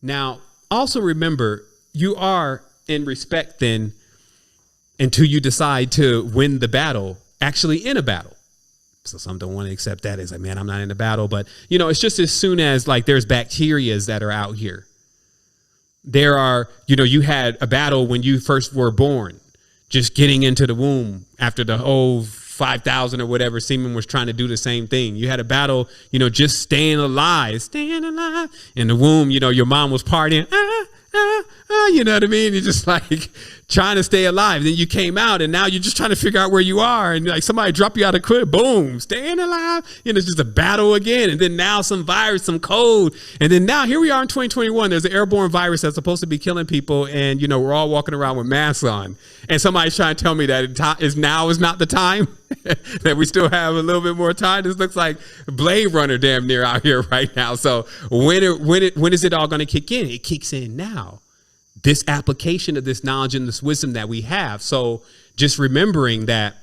Now, also remember, you are in respect then until you decide to win the battle, actually in a battle. So some don't want to accept that as like, man, I'm not in a battle. But, it's just as soon as like there's bacterias that are out here. There are, you had a battle when you first were born, just getting into the womb after the whole 5,000 or whatever semen was trying to do the same thing. You had a battle, just staying alive in the womb. Your mom was partying. You know what I mean? You're just like trying to stay alive. Then you came out and now you're just trying to figure out where you are. And like somebody drop you out of crib, boom, staying alive. It's just a battle again. And then now some virus, some cold. And then now here we are in 2021. There's an airborne virus that's supposed to be killing people. And, we're all walking around with masks on. And somebody's trying to tell me that now is not the time, that we still have a little bit more time. This looks like Blade Runner damn near out here right now. So when is it all going to kick in? It kicks in now. This application of this knowledge and this wisdom that we have. So just remembering that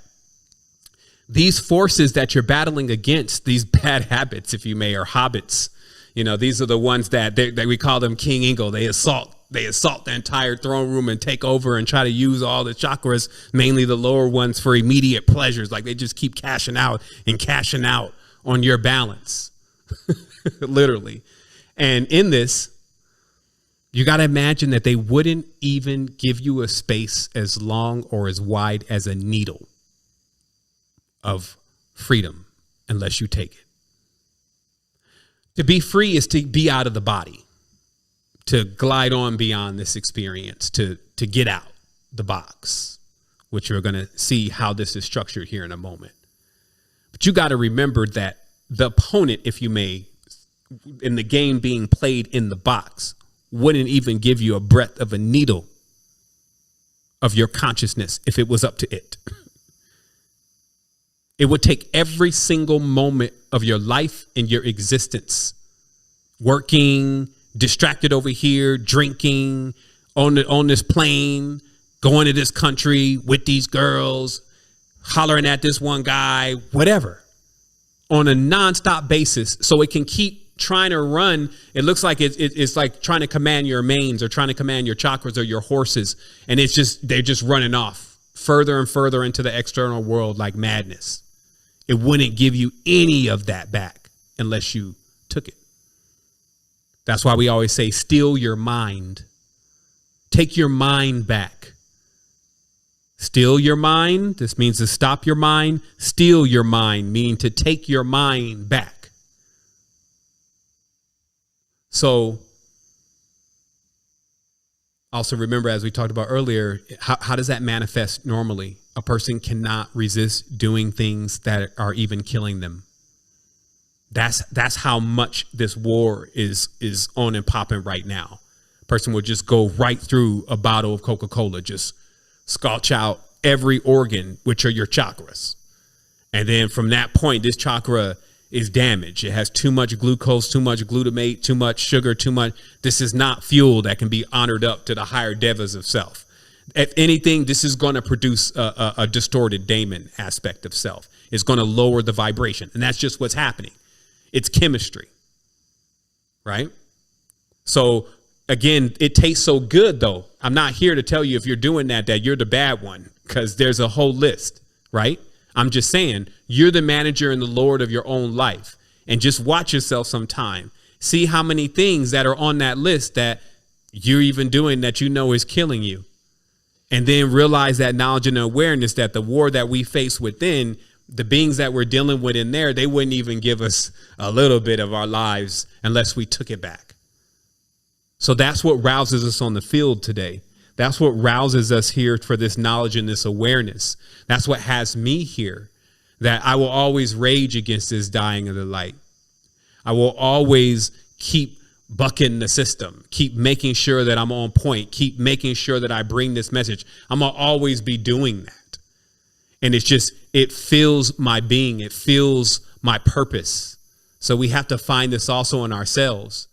these forces that you're battling against, these bad habits, if you may, or hobbits, these are the ones that we call them King Ingo. They assault the entire throne room and take over and try to use all the chakras, mainly the lower ones, for immediate pleasures. Like they just keep cashing out on your balance, literally. And in this, you got to imagine that they wouldn't even give you a space as long or as wide as a needle of freedom unless you take it. To be free is to be out of the body, to glide on beyond this experience, to get out the box, which you're going to see how this is structured here in a moment. But you got to remember that the opponent, if you may, in the game being played in the box, wouldn't even give you a breadth of a needle of your consciousness if it was up to it. It would take every single moment of your life and your existence, working, distracted over here, drinking, on this plane, going to this country with these girls, hollering at this one guy, whatever, on a nonstop basis, so it can keep trying to run. It looks like it's like trying to command your manes or trying to command your chakras or your horses. And they're just running off further and further into the external world like madness. It wouldn't give you any of that back unless you took it. That's why we always say, steal your mind. Take your mind back. Steal your mind. This means to stop your mind. Steal your mind, meaning to take your mind back. So also remember, as we talked about earlier, how does that manifest normally? A person cannot resist doing things that are even killing them. That's how much this war is on and popping right now. A person would just go right through a bottle of Coca-Cola, just scorch out every organ, which are your chakras. And then from that point, this chakra is damaged. It has too much glucose, too much glutamate, too much sugar, too much. This is not fuel that can be honored up to the higher devas of self. If anything, this is going to produce a distorted daemon aspect of self. It's going to lower the vibration. And that's just what's happening. It's chemistry, right? So again, it tastes so good, though. I'm not here to tell you if you're doing that you're the bad one, because there's a whole list, right? I'm just saying you're the manager and the Lord of your own life, and just watch yourself sometime. See how many things that are on that list that you're even doing that is killing you. And then realize that knowledge and awareness that the war that we face within, the beings that we're dealing with in there, they wouldn't even give us a little bit of our lives unless we took it back. So that's what rouses us on the field today. That's what rouses us here for this knowledge and this awareness. That's what has me here, that I will always rage against this dying of the light. I will always keep bucking the system, keep making sure that I'm on point, keep making sure that I bring this message. I'm going to always be doing that. And it fills my being. It fills my purpose. So we have to find this also in ourselves.